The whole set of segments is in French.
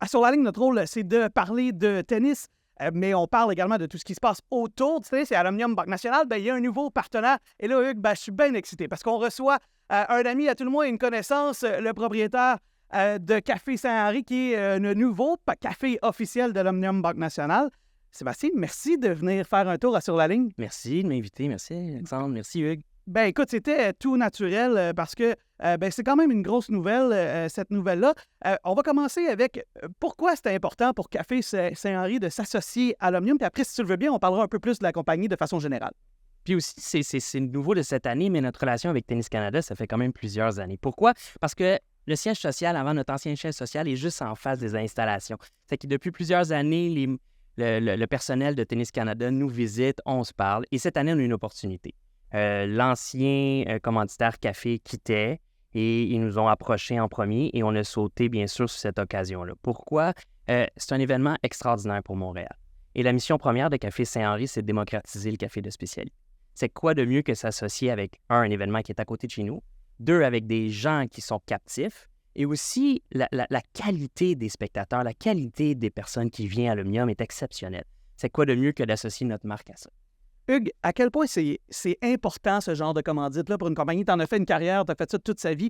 Sur la ligne, notre rôle, c'est de parler de tennis, mais on parle également de tout ce qui se passe autour du tennis. Et à l'Omnium Banque Nationale, il y a un nouveau partenaire. Et là, Hugues, je suis bien excité parce qu'on reçoit un ami, à tout le moins une connaissance, le propriétaire de Café Saint-Henri, qui est le nouveau café officiel de l'Omnium Banque Nationale. Sébastien, merci de venir faire un tour à Sur la ligne. Merci de m'inviter. Merci, Alexandre. Merci, Hugues. Ben écoute, c'était tout naturel parce que c'est quand même une grosse nouvelle, cette nouvelle-là. On va commencer avec pourquoi c'était important pour Café Saint-Henri de s'associer à l'Omnium. Puis après, si tu le veux bien, on parlera un peu plus de la compagnie de façon générale. Puis aussi, c'est nouveau de cette année, mais notre relation avec Tennis Canada, ça fait quand même plusieurs années. Pourquoi? Parce que le siège social, avant notre ancien siège social, est juste en face des installations. C'est que depuis plusieurs années, le personnel de Tennis Canada nous visite, on se parle. Et cette année, on a une opportunité. L'ancien commanditaire café quittait et ils nous ont approchés en premier et on a sauté, bien sûr, sur cette occasion-là. Pourquoi? C'est un événement extraordinaire pour Montréal. Et la mission première de Café Saint-Henri, c'est de démocratiser le café de spécialité. C'est quoi de mieux que s'associer avec, un événement qui est à côté de chez nous, deux, avec des gens qui sont captifs, et aussi la qualité des spectateurs, la qualité des personnes qui viennent à l'Omnium est exceptionnelle. C'est quoi de mieux que d'associer notre marque à ça? Hugues, à quel point c'est important ce genre de commandite-là pour une compagnie? Tu en as fait une carrière, tu as fait ça toute sa vie.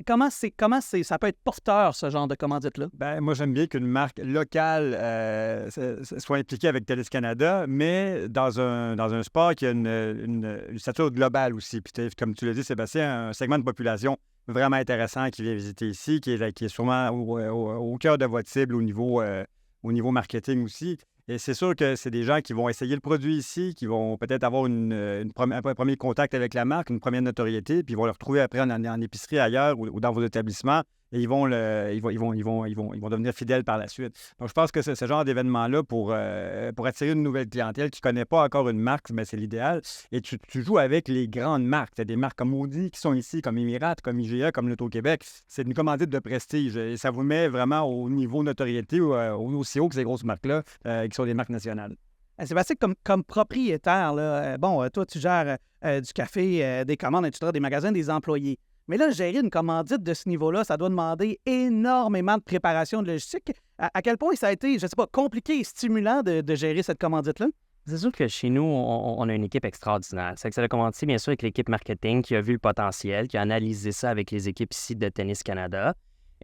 Comment ça peut être porteur, ce genre de commandite-là? Ben, moi, j'aime bien qu'une marque locale soit impliquée avec Tennis Canada, mais dans un sport qui a une stature globale aussi. Puis, comme tu l'as dit, Sébastien, un segment de population vraiment intéressant qui vient visiter ici, qui est sûrement au cœur de votre cible au niveau marketing aussi. Et c'est sûr que c'est des gens qui vont essayer le produit ici, qui vont peut-être avoir un premier contact avec la marque, une première notoriété, puis ils vont le retrouver après en épicerie ailleurs ou dans vos établissements. Et ils vont devenir fidèles par la suite. Donc, je pense que ce genre d'événement-là, pour attirer une nouvelle clientèle qui ne connaît pas encore une marque, mais c'est l'idéal. Et tu joues avec les grandes marques. Tu as des marques comme Audi qui sont ici, comme Emirates, comme IGA, comme l'Auto-Québec. C'est une commandite de prestige. Et ça vous met vraiment au niveau notoriété, aussi haut que ces grosses marques-là, qui sont des marques nationales. Sébastien, comme propriétaire, là, toi, tu gères du café, des commandes, etc., des magasins, des employés. Mais là, gérer une commandite de ce niveau-là, ça doit demander énormément de préparation de logistique. À quel point ça a été, je ne sais pas, compliqué et stimulant de gérer cette commandite-là? C'est sûr que chez nous, on a une équipe extraordinaire. C'est que ça a commencé, bien sûr, avec l'équipe marketing qui a vu le potentiel, qui a analysé ça avec les équipes ici de Tennis Canada.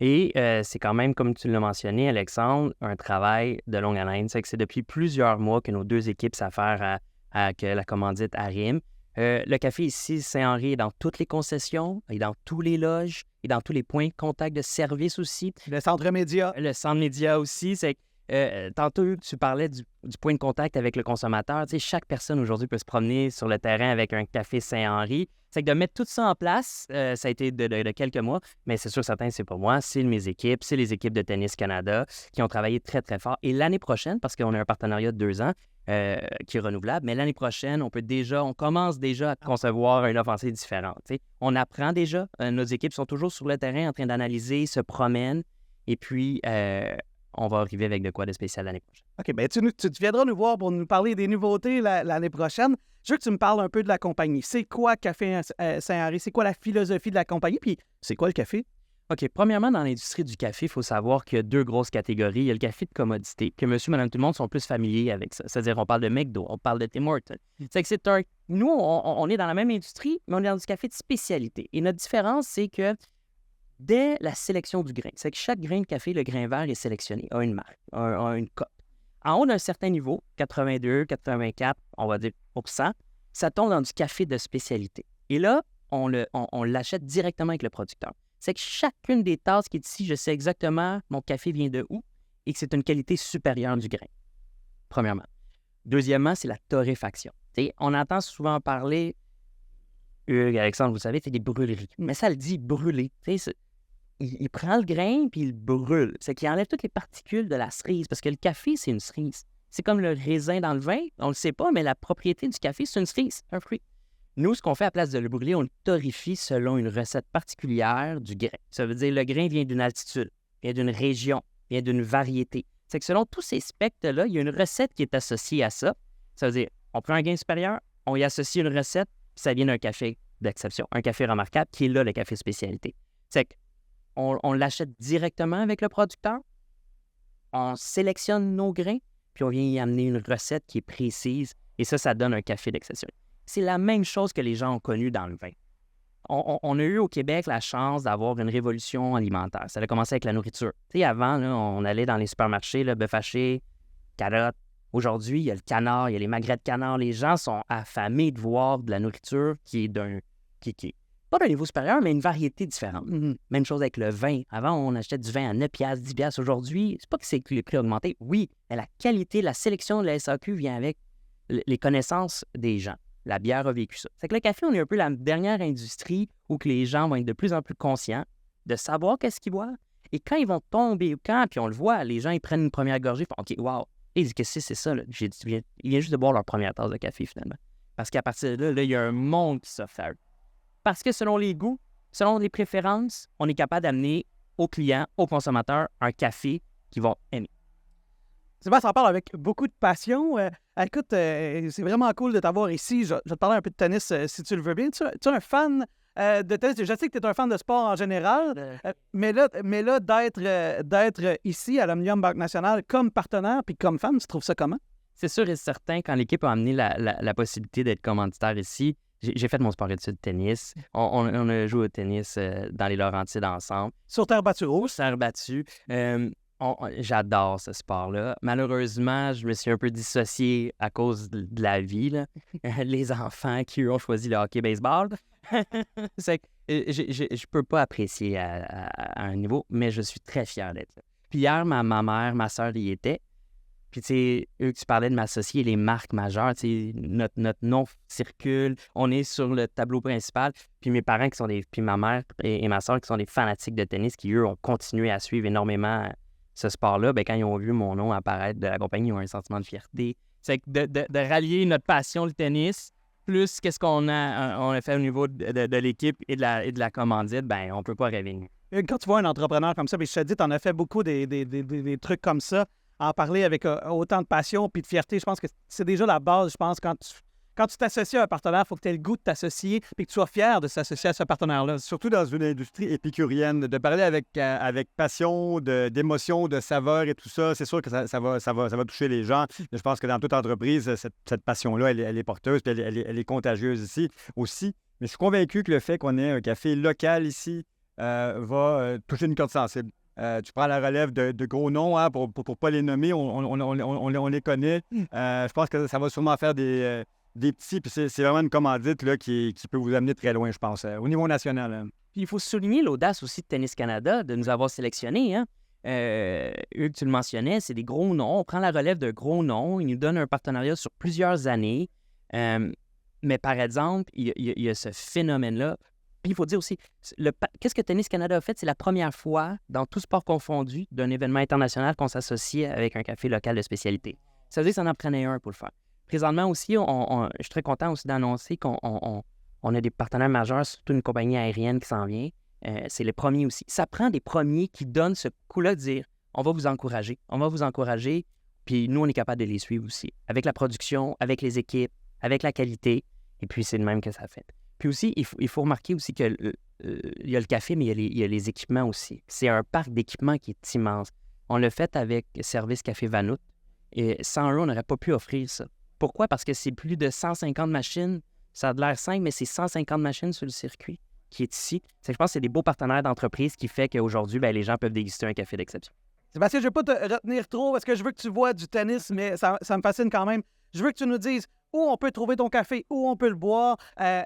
Et c'est quand même, comme tu l'as mentionné, Alexandre, un travail de longue haleine. C'est que c'est depuis plusieurs mois que nos deux équipes s'affairent à que la commandite arrive. Le café ici, Saint-Henri, est dans toutes les concessions, est dans tous les loges, et dans tous les points de contact de service aussi. Le centre média. Le centre média aussi. C'est tantôt, tu parlais du point de contact avec le consommateur. Tu sais, chaque personne aujourd'hui peut se promener sur le terrain avec un café Saint-Henri. C'est que de mettre tout ça en place, ça a été de quelques mois, mais c'est sûr certain, c'est pas moi, c'est mes équipes, c'est les équipes de Tennis Canada qui ont travaillé très, très fort. Et l'année prochaine, parce qu'on a un partenariat de 2 ans qui est renouvelable, mais l'année prochaine, on commence déjà à concevoir une offensive différente. Tu sais. On apprend déjà, nos équipes sont toujours sur le terrain en train d'analyser, se promènent, et puis on va arriver avec de quoi de spécial l'année prochaine. OK, bien, tu viendras nous voir pour nous parler des nouveautés l'année prochaine. Je veux que tu me parles un peu de la compagnie. C'est quoi Café Saint-Henri? C'est quoi la philosophie de la compagnie? Puis, c'est quoi le café? OK. Premièrement, dans l'industrie du café, il faut savoir qu'il y a 2 grosses catégories. Il y a le café de commodité, que monsieur, madame, tout le monde sont plus familiers avec ça. C'est-à-dire, on parle de McDo, on parle de Tim Hortons. C'est que nous, on est dans la même industrie, mais on est dans du café de spécialité. Et notre différence, c'est que dès la sélection du grain, c'est que chaque grain de café, le grain vert est sélectionné, a une marque, a une cote. En haut d'un certain niveau, 82, 84, on va dire %, ça tombe dans du café de spécialité. Et là, on l'achète directement avec le producteur. C'est que chacune des tasses qui est ici, je sais exactement mon café vient de où et que c'est une qualité supérieure du grain, premièrement. Deuxièmement, c'est la torréfaction. T'sais, on entend souvent parler, Alexandre, vous savez, c'est des brûleries. Mais ça le dit brûler. Il prend le grain puis il le brûle. C'est qu'il enlève toutes les particules de la cerise parce que le café, c'est une cerise. C'est comme le raisin dans le vin, on ne le sait pas, mais la propriété du café, c'est une cerise, un fruit. Nous, ce qu'on fait à place de le brûler, on le torréfie selon une recette particulière du grain. Ça veut dire que le grain vient d'une altitude, vient d'une région, vient d'une variété. C'est que selon tous ces spectres-là, il y a une recette qui est associée à ça. Ça veut dire, on prend un grain supérieur, on y associe une recette, puis ça vient d'un café d'exception, un café remarquable, qui est là le café spécialité. C'est qu'on l'achète directement avec le producteur, on sélectionne nos grains, puis on vient y amener une recette qui est précise, et ça donne un café d'exception. C'est la même chose que les gens ont connu dans le vin. On a eu au Québec la chance d'avoir une révolution alimentaire. Ça a commencé avec la nourriture. Tu sais, avant, là, on allait dans les supermarchés, le bœuf haché, carottes. Aujourd'hui, il y a le canard, il y a les magrets de canard. Les gens sont affamés de voir de la nourriture qui est pas d'un niveau supérieur, mais une variété différente. Même chose avec le vin. Avant, on achetait du vin à 9 $, 10 $. Aujourd'hui, c'est pas que les prix ont augmenté. Oui, mais la qualité, la sélection de la SAQ vient avec les connaissances des gens. La bière a vécu ça. C'est que le café, on est un peu la dernière industrie où que les gens vont être de plus en plus conscients de savoir qu'est-ce qu'ils boivent. Et quand ils vont tomber au camp, puis on le voit, les gens, ils prennent une première gorgée, ils font « OK, wow! » Et ils disent que c'est ça, là. Ils viennent juste de boire leur première tasse de café, finalement. Parce qu'à partir de là, il y a un monde qui s'offre à eux. Parce que selon les goûts, selon les préférences, on est capable d'amener aux clients, aux consommateurs, un café qu'ils vont aimer. Sébastien en parle avec beaucoup de passion. Écoute, c'est vraiment cool de t'avoir ici. Je vais te parler un peu de tennis si tu le veux bien. Tu es un fan de tennis. Je sais que tu es un fan de sport en général, mais là d'être ici à l'Omnium Banque Nationale comme partenaire puis comme fan, tu trouves ça comment? C'est sûr et certain, quand l'équipe a amené la possibilité d'être commanditaire ici, j'ai fait mon sport-études de tennis. On a joué au tennis dans les Laurentides ensemble. Sur terre battue rouge. Sur terre battue. J'adore ce sport-là. Malheureusement, je me suis un peu dissocié à cause de la vie, là. Les enfants qui, eux, ont choisi le hockey-baseball. C'est que je peux pas apprécier à un niveau, mais je suis très fier d'être là. Puis hier, ma mère, ma soeur y était. Puis, tu sais, eux, tu parlais de m'associer les marques majeures, tu sais, notre nom circule, on est sur le tableau principal. Puis mes parents puis ma mère et ma soeur qui sont des fanatiques de tennis, qui, eux, ont continué à suivre énormément ce sport-là, bien, quand ils ont vu mon nom apparaître de la compagnie, ils ont un sentiment de fierté. C'est que de rallier notre passion, le tennis, plus qu'est-ce qu'on a fait au niveau de l'équipe et de la commandite, bien, on ne peut pas rêver. Quand tu vois un entrepreneur comme ça, puis je te dis, tu en as fait beaucoup des trucs comme ça, en parler avec autant de passion puis de fierté, je pense que c'est déjà la base. Je pense quand tu t'associes à un partenaire, il faut que tu aies le goût de t'associer et que tu sois fier de s'associer à ce partenaire-là. Surtout dans une industrie épicurienne, de parler avec passion, d'émotion, de saveur et tout ça, c'est sûr que ça va toucher les gens. Je pense que dans toute entreprise, cette passion-là, elle est porteuse puis elle est contagieuse ici aussi. Mais je suis convaincu que le fait qu'on ait un café local ici va toucher une corde sensible. Tu prends la relève de gros noms, hein, pour ne pas les nommer, on les connaît. Je pense que ça va sûrement faire des petits, puis c'est vraiment une commandite là, qui peut vous amener très loin, je pense, au niveau national. Hein. Puis il faut souligner l'audace aussi de Tennis Canada de nous avoir sélectionnés. Hein? Hugues, tu le mentionnais, c'est des gros noms. On prend la relève de gros noms. Ils nous donnent un partenariat sur plusieurs années. Mais par exemple, il y a ce phénomène-là. Puis il faut dire aussi, qu'est-ce que Tennis Canada a fait? C'est la première fois, dans tout sport confondu, d'un événement international qu'on s'associe avec un café local de spécialité. Ça veut dire que ça en prenait un pour le faire. Présentement aussi, je suis très content aussi d'annoncer qu'on a des partenaires majeurs, surtout une compagnie aérienne qui s'en vient. C'est les premiers aussi. Ça prend des premiers qui donnent ce coup-là de dire on va vous encourager, puis nous, on est capable de les suivre aussi. Avec la production, avec les équipes, avec la qualité, et puis c'est de même que ça fait. Puis aussi, il faut remarquer aussi qu'il y a le café, mais il y a les équipements aussi. C'est un parc d'équipements qui est immense. On l'a fait avec Service Café Vanout, et sans eux, on n'aurait pas pu offrir ça. Pourquoi? Parce que c'est plus de 150 machines. Ça a de l'air simple, mais c'est 150 machines sur le circuit qui est ici. Je pense que c'est des beaux partenaires d'entreprise qui fait qu'aujourd'hui, bien, les gens peuvent déguster un café d'exception. Sébastien, je ne vais pas te retenir trop parce que je veux que tu vois du tennis, mais ça me fascine quand même. Je veux que tu nous dises où on peut trouver ton café, où on peut le boire.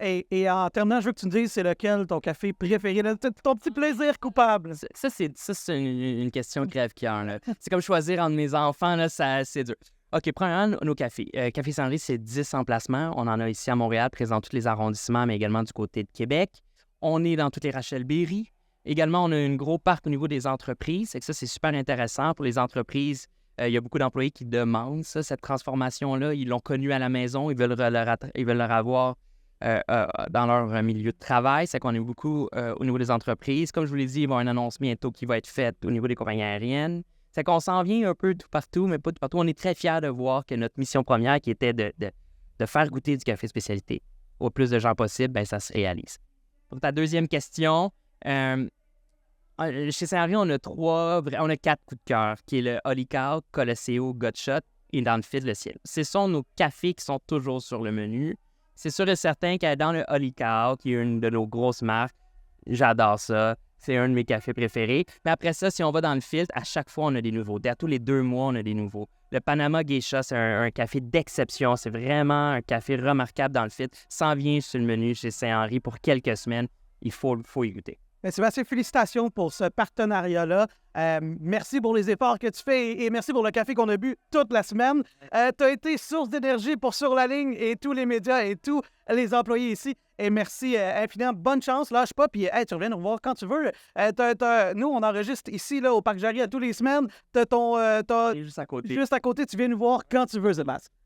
Et en terminant, je veux que tu nous dises c'est lequel ton café préféré, ton petit plaisir coupable. Ça c'est une question crève-cœur. C'est comme choisir entre mes enfants, là, c'est dur. OK, premièrement, nos cafés. Café Sanry, c'est 10 emplacements. On en a ici à Montréal, présent dans tous les arrondissements, mais également du côté de Québec. On est dans toutes les Rachel Berry. Également, on a un gros parc au niveau des entreprises. Ça, c'est super intéressant pour les entreprises. Il y a beaucoup d'employés qui demandent ça, cette transformation-là. Ils l'ont connue à la maison. Ils veulent leur avoir dans leur milieu de travail. C'est qu'on est beaucoup au niveau des entreprises. Comme je vous l'ai dit, il va y avoir une annonce bientôt qui va être faite au niveau des compagnies aériennes. C'est qu'on s'en vient un peu tout partout, mais pas tout partout. On est très fiers de voir que notre mission première, qui était de faire goûter du café spécialité au plus de gens possible, bien, ça se réalise. Pour ta deuxième question, Chez Saint-Henri, on a 4 coups de cœur, qui est le Holy Cow, Colosseo, Gutshot et dans le fil le ciel. Ce sont nos cafés qui sont toujours sur le menu. C'est sûr et certain que dans le Holy Cow, qui est une de nos grosses marques, j'adore ça. C'est un de mes cafés préférés. Mais après ça, si on va dans le filtre, à chaque fois, on a des nouveautés. À tous les 2 mois, on a des nouveaux. Le Panama Geisha, c'est un café d'exception. C'est vraiment un café remarquable dans le filtre. S'en vient sur le menu chez Saint-Henri pour quelques semaines. Il faut y goûter. Mais Sébastien, félicitations pour ce partenariat-là. Merci pour les efforts que tu fais et merci pour le café qu'on a bu toute la semaine. Tu as été source d'énergie pour Sur la ligne et tous les médias et tous les employés ici. Et merci infiniment. Bonne chance. Lâche pas. Puis tu reviens nous voir quand tu veux. Nous, on enregistre ici là, au Parc Jarry toutes les semaines. C'est juste à côté. Juste à côté. Tu viens nous voir quand tu veux, Sébastien.